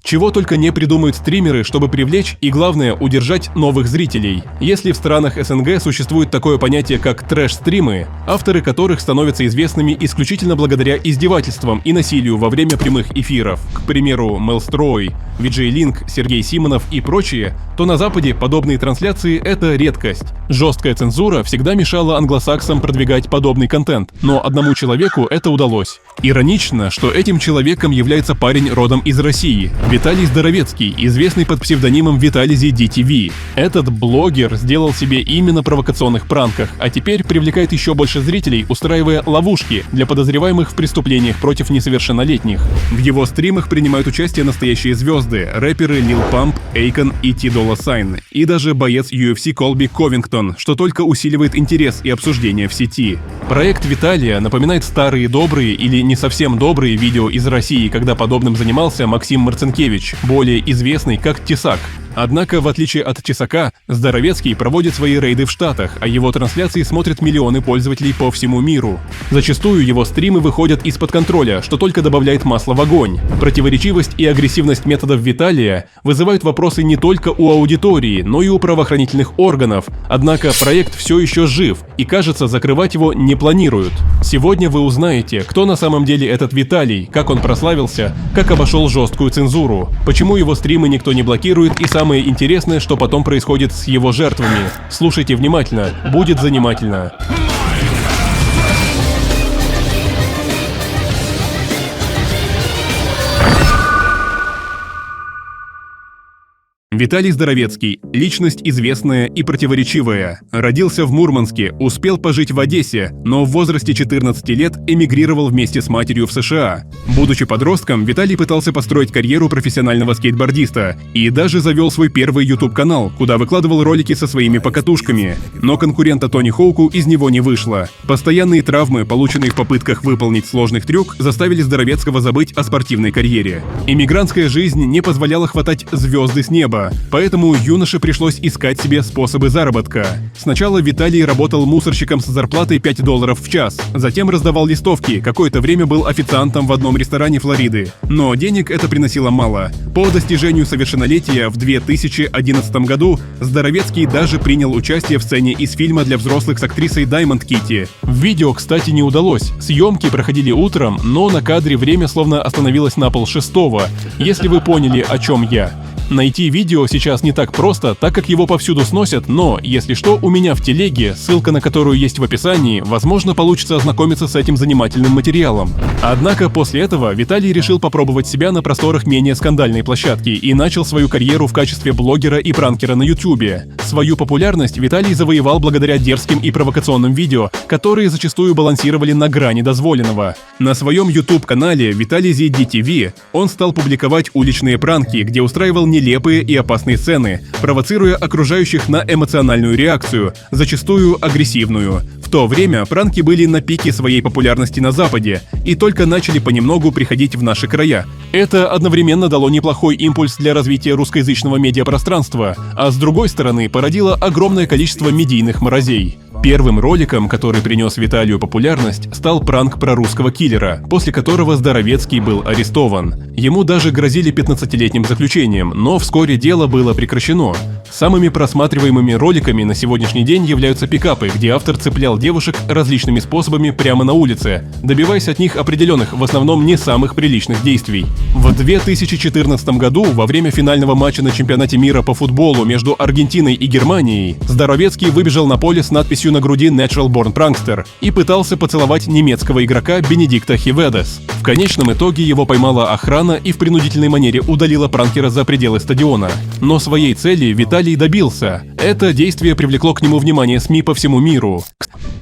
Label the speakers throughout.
Speaker 1: Чего только не придумают стримеры, чтобы привлечь и, главное, удержать новых зрителей. Если в странах СНГ существует такое понятие, как трэш-стримы, авторы которых становятся известными исключительно благодаря издевательствам и насилию во время прямых эфиров, к примеру, Мелстрой, VJ Link, Сергей Симонов и прочие, то на Западе подобные трансляции — это редкость. Жесткая цензура всегда мешала англосаксам продвигать подобный контент, но одному человеку это удалось. Иронично, что этим человеком является парень родом из России — Виталий Здоровецкий, известный под псевдонимом Витализи DTV. Этот блогер сделал себе имя на провокационных пранках, а теперь привлекает еще больше зрителей, устраивая ловушки для подозреваемых в преступлениях против несовершеннолетних. В его стримах принимают участие настоящие звезды — рэперы Lil Pump, Akon и T Dolla $ign, и даже боец UFC Колби Ковингтон, что только усиливает интерес и обсуждение в сети. Проект Виталия напоминает старые добрые или не совсем добрые видео из России, когда подобным занимался Максим Марцинкевич, более известный как Тесак. Однако, в отличие от Тесака, Здоровецкий проводит свои рейды в Штатах, а его трансляции смотрят миллионы пользователей по всему миру. Зачастую его стримы выходят из-под контроля, что только добавляет масла в огонь. Противоречивость и агрессивность методов Виталия вызывают вопросы не только у аудитории, но и у правоохранительных органов. Однако проект все еще жив, и, кажется, закрывать его не планируют. Сегодня вы узнаете, кто на самом деле этот Виталий, как он прославился, как обошел жесткую цензуру, почему его стримы никто не блокирует, и самое интересное, что потом происходит с его жертвами. Слушайте внимательно, будет занимательно. Виталий Здоровецкий – личность известная и противоречивая. Родился в Мурманске, успел пожить в Одессе, но в возрасте 14 лет эмигрировал вместе с матерью в США. Будучи подростком, Виталий пытался построить карьеру профессионального скейтбордиста и даже завел свой первый YouTube-канал, куда выкладывал ролики со своими покатушками. Но конкурента Тони Хоуку из него не вышло. Постоянные травмы, полученные в попытках выполнить сложных трюк, заставили Здоровецкого забыть о спортивной карьере. Эмигрантская жизнь не позволяла хватать звезды с неба, поэтому юноше пришлось искать себе способы заработка. Сначала Виталий работал мусорщиком с зарплатой $5 в час, затем раздавал листовки, какое-то время был официантом в одном ресторане Флориды. Но денег это приносило мало. По достижению совершеннолетия в 2011 году Здоровецкий даже принял участие в сцене из фильма для взрослых с актрисой Даймонд Китти. В видео, кстати, не удалось. Съемки проходили утром, но на кадре время словно остановилось на 5:30, если вы поняли, о чем я. Найти видео сейчас не так просто, так как его повсюду сносят, но, если что, у меня в телеге, ссылка на которую есть в описании, возможно, получится ознакомиться с этим занимательным материалом. Однако после этого Виталий решил попробовать себя на просторах менее скандальной площадки и начал свою карьеру в качестве блогера и пранкера на YouTube. Свою популярность Виталий завоевал благодаря дерзким и провокационным видео, которые зачастую балансировали на грани дозволенного. На своем YouTube-канале Витализи DTV он стал публиковать уличные пранки, где устраивал нелепые и опасные сцены, провоцируя окружающих на эмоциональную реакцию, зачастую агрессивную. В то время пранки были на пике своей популярности на Западе и только начали понемногу приходить в наши края. Это одновременно дало неплохой импульс для развития русскоязычного медиапространства, а с другой стороны породило огромное количество медийных мразей. Первым роликом, который принес Виталию популярность, стал пранк про русского киллера, после которого Здоровецкий был арестован. Ему даже грозили 15-летним заключением, но вскоре дело было прекращено. Самыми просматриваемыми роликами на сегодняшний день являются пикапы, где автор цеплял девушек различными способами прямо на улице, добиваясь от них определенных, в основном не самых приличных действий. В 2014 году, во время финального матча на чемпионате мира по футболу между Аргентиной и Германией, Здоровецкий выбежал на поле с надписью на груди Natural Born Prankster и пытался поцеловать немецкого игрока Бенедикта Хиведес. В конечном итоге его поймала охрана и в принудительной манере удалила пранкера за пределы стадиона. Но своей цели Виталий добился. Это действие привлекло к нему внимание СМИ по всему миру.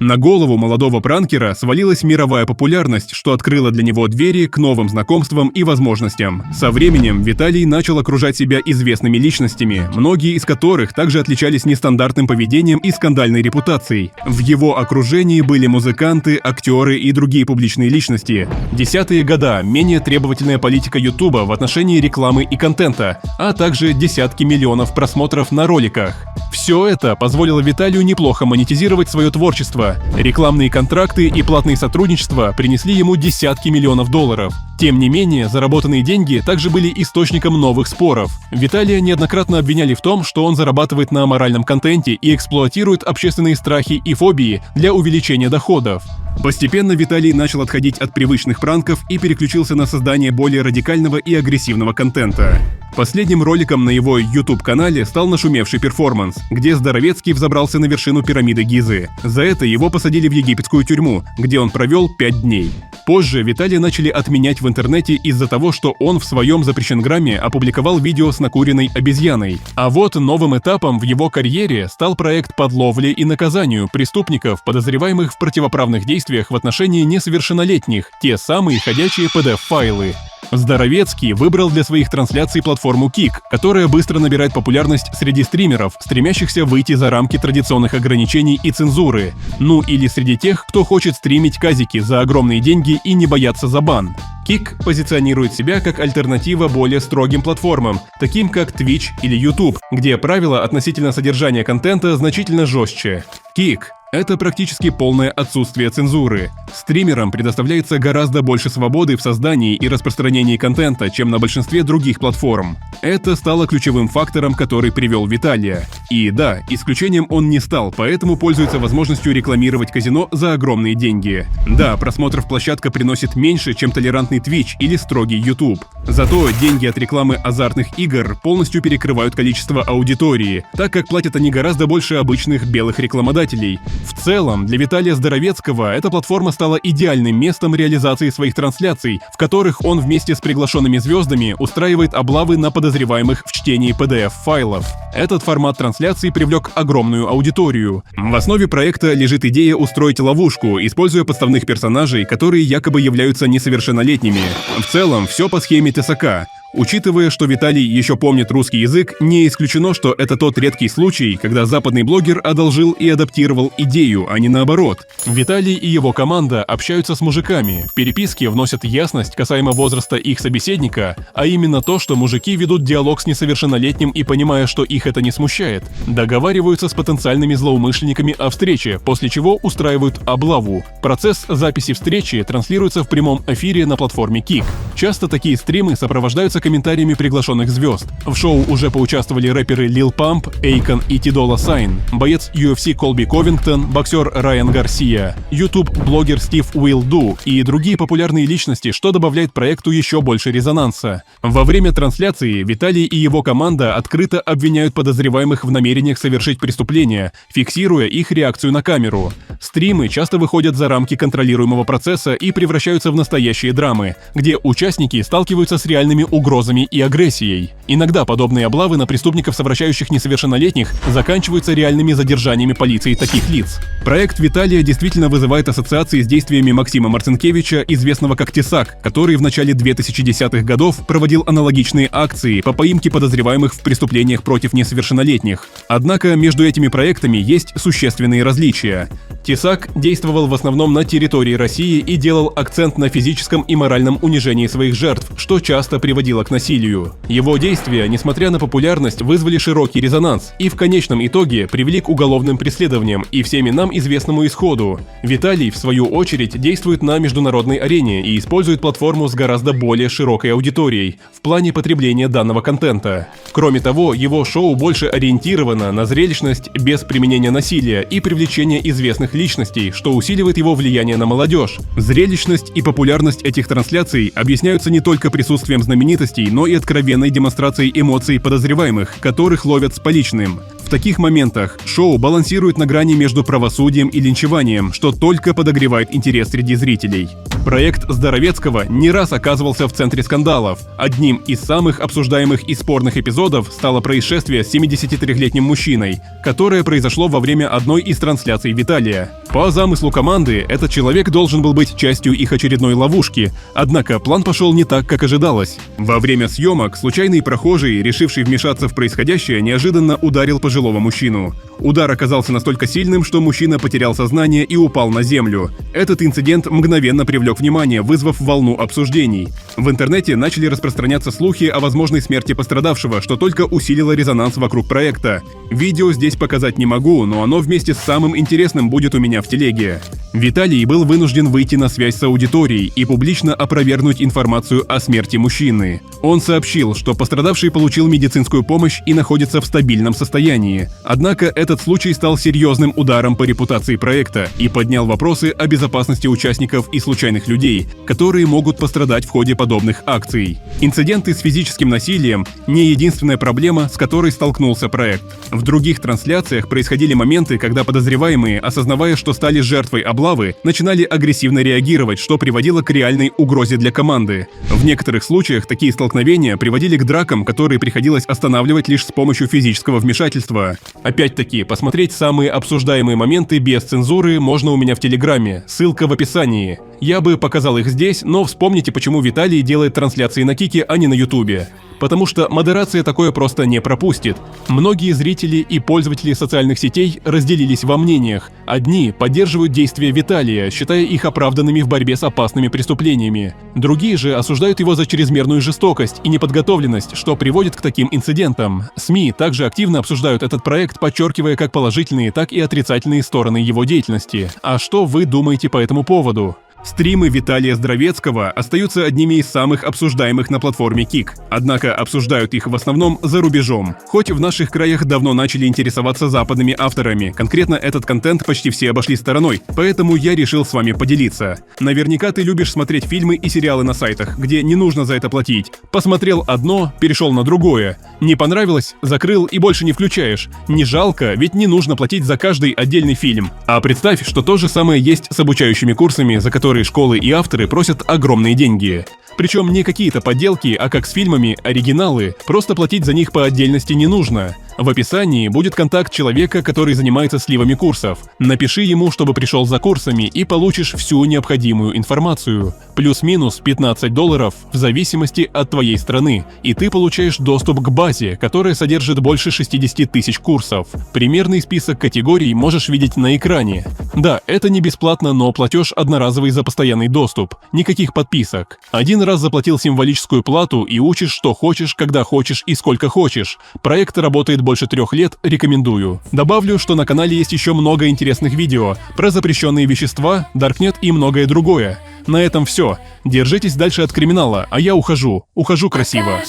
Speaker 1: На голову молодого пранкера свалилась мировая популярность, что открыло для него двери к новым знакомствам и возможностям. Со временем Виталий начал окружать себя известными личностями, многие из которых также отличались нестандартным поведением и скандальной репутацией. В его окружении были музыканты, актеры и другие публичные личности. Десятые года – менее требовательная политика Ютуба в отношении рекламы и контента, а также десятки миллионов просмотров на роликах. Все это позволило Виталию неплохо монетизировать свое творчество агентства, рекламные контракты и платные сотрудничества принесли ему десятки миллионов долларов. Тем не менее, заработанные деньги также были источником новых споров. Виталия неоднократно обвиняли в том, что он зарабатывает на аморальном контенте и эксплуатирует общественные страхи и фобии для увеличения доходов. Постепенно Виталий начал отходить от привычных пранков и переключился на создание более радикального и агрессивного контента. Последним роликом на его YouTube-канале стал нашумевший перформанс, где Здоровецкий взобрался на вершину пирамиды Гизы. За это его посадили в египетскую тюрьму, где он провел 5 дней. Позже Виталия начали отменять в интернете из-за того, что он в своем запрещенграмме опубликовал видео с накуренной обезьяной. А вот новым этапом в его карьере стал проект подловли и наказанию преступников, подозреваемых в противоправных действиях в отношении несовершеннолетних, те самые ходячие PDF-файлы. Здоровецкий выбрал для своих трансляций платформу Kick, которая быстро набирает популярность среди стримеров, стремящихся выйти за рамки традиционных ограничений и цензуры. Ну или среди тех, кто хочет стримить казики за огромные деньги и не бояться за бан. Kick позиционирует себя как альтернатива более строгим платформам, таким как Twitch или YouTube, где правила относительно содержания контента значительно жестче. Kick — это практически полное отсутствие цензуры. Стримерам предоставляется гораздо больше свободы в создании и распространении контента, чем на большинстве других платформ. Это стало ключевым фактором, который привел Виталия. И да, исключением он не стал, поэтому пользуется возможностью рекламировать казино за огромные деньги. Да, просмотров площадка приносит меньше, чем толерантный Twitch или строгий YouTube. Зато деньги от рекламы азартных игр полностью перекрывают количество аудитории, так как платят они гораздо больше обычных белых рекламодателей. В целом, для Виталия Здоровецкого эта платформа стала идеальным местом реализации своих трансляций, в которых он вместе с приглашенными звездами устраивает облавы на подозреваемых в чтении PDF-файлов. Этот формат трансляций привлек огромную аудиторию. В основе проекта лежит идея устроить ловушку, используя подставных персонажей, которые якобы являются несовершеннолетними. В целом, все по схеме Тесака. Учитывая, что Виталий еще помнит русский язык, не исключено, что это тот редкий случай, когда западный блогер одолжил и адаптировал идею, а не наоборот. Виталий и его команда общаются с мужиками, в переписке вносят ясность касаемо возраста их собеседника, а именно то, что мужики ведут диалог с несовершеннолетним и, понимая, что их это не смущает, договариваются с потенциальными злоумышленниками о встрече, после чего устраивают облаву. Процесс записи встречи транслируется в прямом эфире на платформе Kick. Часто такие стримы сопровождаются комментариями приглашенных звезд. В шоу уже поучаствовали рэперы Lil Pump, Akon и T Dolla Sign, боец UFC Колби Ковингтон, боксер Райан Гарсия, YouTube-блогер Стив Уилду и другие популярные личности, что добавляет проекту еще больше резонанса. Во время трансляции Виталий и его команда открыто обвиняют подозреваемых в намерениях совершить преступление, фиксируя их реакцию на камеру. Стримы часто выходят за рамки контролируемого процесса и превращаются в настоящие драмы, где участники сталкиваются с реальными угрозами и агрессией. Иногда подобные облавы на преступников, совращающих несовершеннолетних, заканчиваются реальными задержаниями полиции таких лиц. Проект Виталия действительно вызывает ассоциации с действиями Максима Марцинкевича, известного как Тесак, который в начале 2010-х годов проводил аналогичные акции по поимке подозреваемых в преступлениях против несовершеннолетних. Однако между этими проектами есть существенные различия. Тесак действовал в основном на территории России и делал акцент на физическом и моральном унижении своих жертв, что часто приводило к насилию. Его действия, несмотря на популярность, вызвали широкий резонанс и в конечном итоге привели к уголовным преследованиям и всеми нам известному исходу. Виталий, в свою очередь, действует на международной арене и использует платформу с гораздо более широкой аудиторией в плане потребления данного контента. Кроме того, его шоу больше ориентировано на зрелищность без применения насилия и привлечения известных личностей, что усиливает его влияние на молодежь. Зрелищность и популярность этих трансляций объясняются не только присутствием знаменитостей, но и откровенной демонстрацией эмоций подозреваемых, которых ловят с поличным. В таких моментах шоу балансирует на грани между правосудием и линчеванием, что только подогревает интерес среди зрителей. Проект Здоровецкого не раз оказывался в центре скандалов. Одним из самых обсуждаемых и спорных эпизодов стало происшествие с 73-летним мужчиной, которое произошло во время одной из трансляций Виталия. По замыслу команды, этот человек должен был быть частью их очередной ловушки, однако план пошел не так, как ожидалось. Во время съемок случайный прохожий, решивший вмешаться в происходящее, неожиданно ударил пожилого пожилого мужчину. Удар оказался настолько сильным, что мужчина потерял сознание и упал на землю. Этот инцидент мгновенно привлек внимание, вызвав волну обсуждений. В интернете начали распространяться слухи о возможной смерти пострадавшего, что только усилило резонанс вокруг проекта. Видео здесь показать не могу, но оно вместе с самым интересным будет у меня в телеге. Виталий был вынужден выйти на связь с аудиторией и публично опровергнуть информацию о смерти мужчины. Он сообщил, что пострадавший получил медицинскую помощь и находится в стабильном состоянии. Однако этот случай стал серьезным ударом по репутации проекта и поднял вопросы о безопасности участников и случайных людей, которые могут пострадать в ходе подобных акций. Инциденты с физическим насилием – не единственная проблема, с которой столкнулся проект. В других трансляциях происходили моменты, когда подозреваемые, осознавая, что стали жертвой облавы, начинали агрессивно реагировать, что приводило к реальной угрозе для команды. В некоторых случаях такие столкновения приводили к дракам, которые приходилось останавливать лишь с помощью физического вмешательства. Опять-таки, посмотреть самые обсуждаемые моменты без цензуры можно у меня в Телеграме, ссылка в описании. Я бы показал их здесь, но вспомните, почему Виталий делает трансляции на Кике, а не на Ютубе. Потому что модерация такое просто не пропустит. Многие зрители и пользователи социальных сетей разделились во мнениях. Одни поддерживают действия Виталия, считая их оправданными в борьбе с опасными преступлениями. Другие же осуждают его за чрезмерную жестокость и неподготовленность, что приводит к таким инцидентам. СМИ также активно обсуждают этот проект, подчеркивая как положительные, так и отрицательные стороны его деятельности. А что вы думаете по этому поводу? Стримы Виталия Здравецкого остаются одними из самых обсуждаемых на платформе Кик, однако обсуждают их в основном за рубежом. Хоть в наших краях давно начали интересоваться западными авторами, конкретно этот контент почти все обошли стороной, поэтому я решил с вами поделиться. Наверняка ты любишь смотреть фильмы и сериалы на сайтах, где не нужно за это платить. Посмотрел одно, перешел на другое. Не понравилось? Закрыл и больше не включаешь. Не жалко, ведь не нужно платить за каждый отдельный фильм. А представь, что то же самое есть с обучающими курсами, за которые школы и авторы просят огромные деньги. Причем не какие-то подделки, а как с фильмами, оригиналы, просто платить за них по отдельности не нужно. В описании будет контакт человека, который занимается сливами курсов. Напиши ему, чтобы пришел за курсами, и получишь всю необходимую информацию. Плюс-минус $15 в зависимости от твоей страны, и ты получаешь доступ к базе, которая содержит больше 60 тысяч курсов. Примерный список категорий можешь видеть на экране. Да, это не бесплатно, но платеж одноразовый за постоянный доступ. Никаких подписок. Один раз заплатил символическую плату и учишь, что хочешь, когда хочешь и сколько хочешь. Проект работает больше 3 лет, рекомендую. Добавлю, что на канале есть еще много интересных видео про запрещенные вещества, Даркнет и многое другое. На этом все. Держитесь дальше от криминала, а я ухожу. Ухожу красиво.